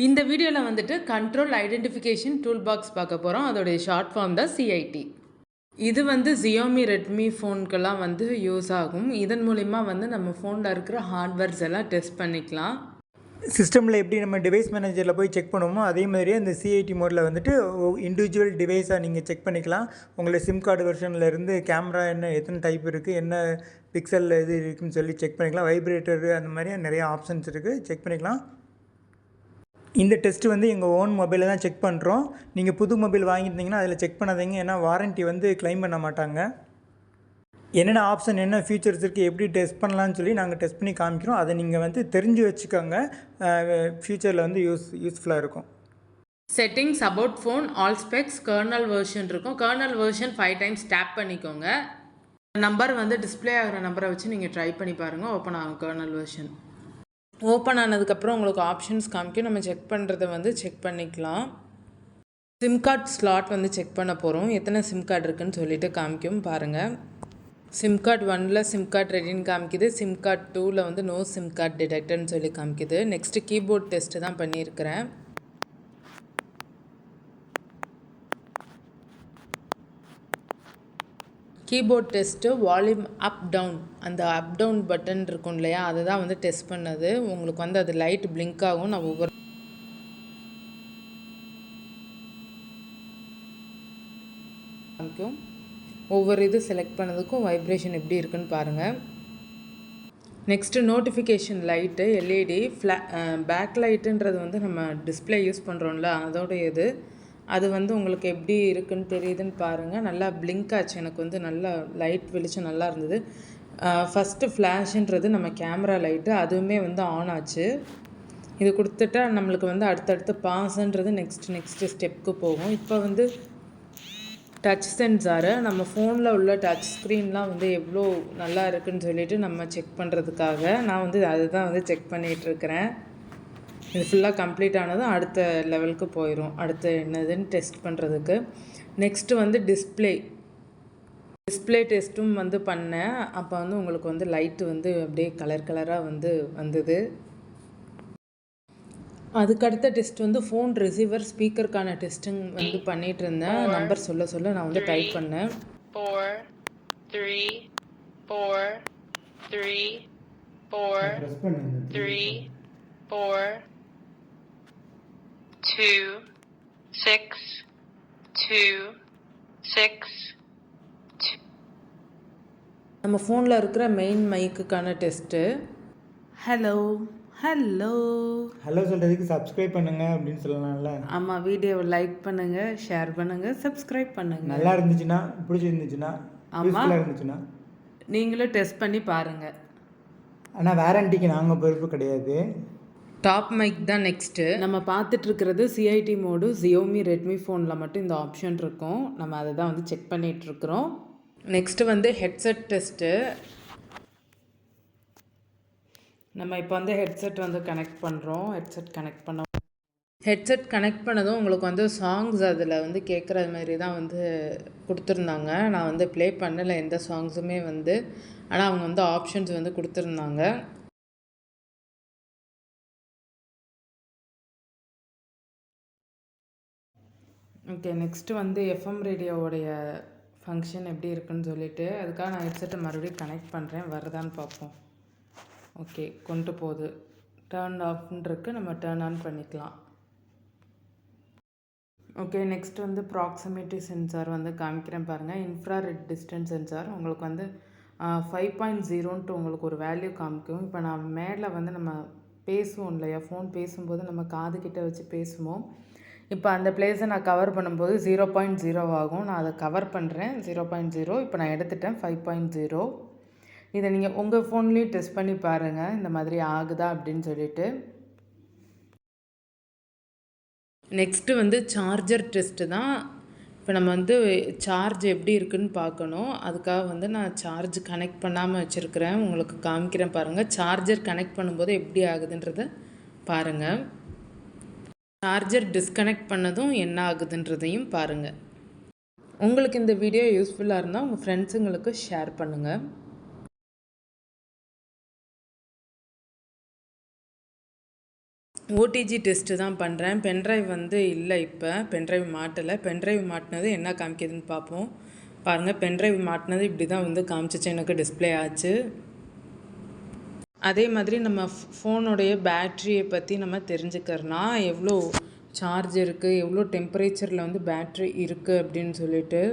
இந்த வீடியோவில் வந்துட்டு கண்ட்ரோல் ஐடென்டிஃபிகேஷன் டூல் பாக்ஸ் பார்க்க போகிறோம். அதோடைய ஷார்ட் ஃபார்ம் தான் சிஐடி. இது வந்து Xiaomi ரெட்மி ஃபோனுக்கெல்லாம் வந்து யூஸ் ஆகும். இதன் மூலிமா வந்து நம்ம ஃபோனில் இருக்கிற ஹார்ட்வேர்ஸ் எல்லாம் டெஸ்ட் பண்ணிக்கலாம். சிஸ்டமில் எப்படி நம்ம டிவைஸ் மேனேஜரில் போய் செக் பண்ணுவோமோ அதே மாதிரியே இந்த சிஐடி மோடில் வந்துட்டு இண்டிவிஜுவல் டிவைஸாக நீங்கள் செக் பண்ணிக்கலாம். உங்களை சிம் கார்டு வெர்ஷனில் இருந்து கேமரா எத்தனை டைப் இருக்குது, என்ன பிக்சலில் இது இருக்குதுன்னு சொல்லி செக் பண்ணிக்கலாம். வைப்ரேட்டரு அந்த மாதிரி நிறைய ஆப்ஷன்ஸ் இருக்குது, செக் பண்ணிக்கலாம். இந்த டெஸ்ட்டு வந்து எங்கள் ஓன் மொபைலில் தான் செக் பண்ணுறோம். நீங்கள் புது மொபைல் வாங்கியிருந்தீங்கன்னா அதில் செக் பண்ணாதீங்க, ஏன்னா வாரண்ட்டி வந்து கிளைம் பண்ண மாட்டாங்க. என்னென்ன ஆப்ஷன் என்ன ஃபீச்சர்ஸ் இருக்குது, எப்படி டெஸ்ட் பண்ணலான்னு சொல்லி நாங்கள் டெஸ்ட் பண்ணி காமிக்கிறோம். அதை நீங்கள் வந்து தெரிஞ்சு வச்சுக்கோங்க, ஃப்யூச்சரில் வந்து யூஸ்ஃபுல்லாக இருக்கும். Settings, about phone, all specs, kernel version இருக்கும். கர்னல் வெர்ஷன் 5 டைம்ஸ் டேப் பண்ணிக்கோங்க. நம்பர் வந்து டிஸ்பிளே ஆகிற நம்பரை வச்சு நீங்கள் ட்ரை பண்ணி பாருங்கள், ஓப்பன் ஆகும் கர்னல் வெர்ஷன். ஓப்பன் ஆனதுக்கப்புறம் உங்களுக்கு ஆப்ஷன்ஸ் காமிக்கும். நம்ம செக் பண்ணுறதை வந்து செக் பண்ணிக்கலாம். சிம் கார்டு ஸ்லாட் வந்து செக் பண்ண போகிறோம். எத்தனை சிம் கார்டு இருக்குதுன்னு சொல்லிட்டு காமிக்கும் பாருங்கள். சிம் கார்டு 1ல் சிம் கார்டு ரெடின்னு காமிக்குது. சிம் கார்டு 2ல் வந்து நோ சிம் கார்டு டிடெக்டர்னு சொல்லி காமிக்குது. நெக்ஸ்ட்டு கீபோர்ட் டெஸ்ட்டு தான் பண்ணியிருக்கிறேன். Keyboard test volume up down, அந்த அப் டவுன் பட்டன் இருக்கும் இல்லையா, அதை தான் வந்து டெஸ்ட் பண்ணது. உங்களுக்கு வந்து அது லைட் பிளிங்க் ஆகும். நான் ஒவ்வொரு இது செலக்ட் பண்ணதுக்கும் வைப்ரேஷன் எப்படி இருக்குன்னு பாருங்கள். Next notification light LED back லைட்டுன்றது வந்து நம்ம டிஸ்பிளே யூஸ் பண்ணுறோம்ல, அதோடைய இது அது வந்து உங்களுக்கு எப்படி இருக்குன்னு தெரியுதுன்னு பாருங்கள். நல்லா பிளிங்க் ஆச்சு. எனக்கு வந்து நல்லா லைட் வெளிச்சம் நல்லா இருந்தது. ஃபஸ்ட்டு ஃப்ளாஷுன்றது நம்ம கேமரா லைட்டு, அதுவுமே வந்து ஆன் ஆச்சு. இது கொடுத்துட்டா நம்மளுக்கு வந்து அடுத்தடுத்து பாஸ்ன்றது நெக்ஸ்ட்டு ஸ்டெப்புக்கு போகும். இப்போ வந்து டச் சென்சாரு, நம்ம ஃபோனில் உள்ள டச் ஸ்க்ரீன்லாம் வந்து எவ்வளோ நல்லா இருக்குதுன்னு சொல்லிவிட்டு நம்ம செக் பண்ணுறதுக்காக நான் வந்து அதுதான் வந்து செக் பண்ணிகிட்ருக்கிறேன். இது ஃபுல்லாக கம்ப்ளீட் ஆனதும் அடுத்த லெவலுக்கு போயிடும். அடுத்து என்னதுன்னு டெஸ்ட் பண்ணுறதுக்கு. நெக்ஸ்ட்டு வந்து டிஸ்பிளே டெஸ்ட்டும் வந்து பண்ணேன். அப்போ வந்து உங்களுக்கு வந்து லைட்டு வந்து அப்படியே கலராக வந்து வந்தது. அதுக்கடுத்த டெஸ்ட் வந்து ஃபோன் ரிசீவர் ஸ்பீக்கருக்கான டெஸ்ட்டுங்க வந்து பண்ணிகிட்டு இருந்தேன். நம்பர் சொல்ல நான் வந்து டைப் பண்ணேன். 4 3 4 3 4 3 4 2 6 2 6 நம்ம ஃபோனில் இருக்கிற மெயின் மைக்குக்கான டெஸ்ட்டு. ஹலோ சொல்கிறதுக்கு சப்ஸ்கிரைப் பண்ணுங்கள் அப்படின்னு சொல்லலாம்ல. ஆமாம், வீடியோவை லைக் பண்ணுங்கள், ஷேர் பண்ணுங்கள், சப்ஸ்கிரைப் பண்ணுங்கள். நல்லா இருந்துச்சுன்னா, பிடிச்சிருந்துச்சுன்னா, யூஸ்ஃபுல்லாக இருந்துச்சுன்னா நீங்களும் டெஸ்ட் பண்ணி பாருங்கள். ஆனால் வாரண்டிக்கு நாங்கள் பொறுப்பு கிடையாது. டாப் மைக் தான் நெக்ஸ்ட்டு. நம்ம பார்த்துட்ருக்கிறது சிஐடி மோடு. Xiaomi ரெட்மி ஃபோனில் மட்டும் இந்த ஆப்ஷன் இருக்கும். நம்ம அதை தான் வந்து செக் பண்ணிகிட்ருக்குறோம். நெக்ஸ்ட்டு வந்து ஹெட்செட் டெஸ்ட்டு. நம்ம இப்போ வந்து ஹெட்செட் வந்து கனெக்ட் பண்ணுறோம். ஹெட்செட் கனெக்ட் பண்ணதும் உங்களுக்கு வந்து சாங்ஸ் அதில் வந்து கேட்குற மாதிரி தான் வந்து கொடுத்துருந்தாங்க. நான் வந்து ப்ளே பண்ணலை எந்த சாங்ஸுமே வந்து, ஆனால் அவங்க வந்து ஆப்ஷன்ஸ் வந்து கொடுத்துருந்தாங்க. ஓகே, நெக்ஸ்ட்டு வந்து எஃப்எம் ரேடியோவுடைய ஃபங்க்ஷன் எப்படி இருக்குன்னு சொல்லிவிட்டு அதுக்காக நான் ஹெட்செட்டை மறுபடியும் கனெக்ட் பண்ணுறேன், வருதான்னு பார்ப்போம். ஓகே, கொண்டு போகுது. டர்ன் ஆஃப்னு இருக்குது, நம்ம டர்ன் ஆன் பண்ணிக்கலாம். ஓகே, நெக்ஸ்ட் வந்து ப்ராக்சிமிட்டி சென்சார் வந்து காமிக்கிறேன் பாருங்கள். இன்ஃப்ராரெட் டிஸ்டன்ஸ் சென்சார் உங்களுக்கு வந்து 5.0ன்ட்டு உங்களுக்கு ஒரு வேல்யூ காமிக்கும். இப்போ நான் மேலே வந்து நம்ம பேசுவோம் இல்லையா, ஃபோன் பேசும்போது நம்ம காது கிட்ட வச்சு பேசுவோம். இப்போ அந்த பிளேஸை நான் கவர் பண்ணும்போது 0.0 ஆகும். நான் அதை கவர் பண்ணுறேன் 0.0. இப்போ நான் எடுத்துட்டேன் 5.0. இதை நீங்கள் உங்கள் ஃபோன்லேயும் டெஸ்ட் பண்ணி பாருங்கள், இந்த மாதிரி ஆகுதா அப்படின்னு சொல்லிட்டு. நெக்ஸ்ட்டு வந்து சார்ஜர் டெஸ்ட்டு தான். இப்போ நம்ம வந்து சார்ஜ் எப்படி இருக்குதுன்னு பார்க்கணும். அதுக்காக வந்து நான் சார்ஜ் கனெக்ட் பண்ணாமல் வச்சுருக்கிறேன், உங்களுக்கு காமிக்கிறேன் பாருங்கள். சார்ஜர் கனெக்ட் பண்ணும்போது எப்படி ஆகுதுன்றதை பாருங்கள். சார்ஜர் டிஸ்கனெக்ட் பண்ணதும் என்ன ஆகுதுன்றதையும் பாருங்கள். உங்களுக்கு இந்த வீடியோ யூஸ்ஃபுல்லாக இருந்தால் உங்கள் ஃப்ரெண்ட்ஸுங்களுக்கு ஷேர் பண்ணுங்கள். ஓடிஜி டெஸ்ட்டு தான் பண்ணுறேன். பென்ட்ரைவ் வந்து இல்லை, இப்போ பென்ட்ரைவ் மாட்டலை. பென்ட்ரைவ் மாட்டினது என்ன காமிக்குதுன்னு பார்ப்போம். பாருங்கள், பென்ட்ரைவ் மாட்டினது இப்படி தான் வந்து காமிச்சிச்சு, எனக்கு டிஸ்பிளே ஆச்சு. அதே மாதிரி நம்ம ஃபோனுடைய பேட்ரியை பற்றி நம்ம தெரிஞ்சுக்கிறனா எவ்வளோ சார்ஜ் இருக்குது, எவ்வளோ டெம்பரேச்சரில் வந்து பேட்ரி இருக்குது அப்படின்னு சொல்லிட்டு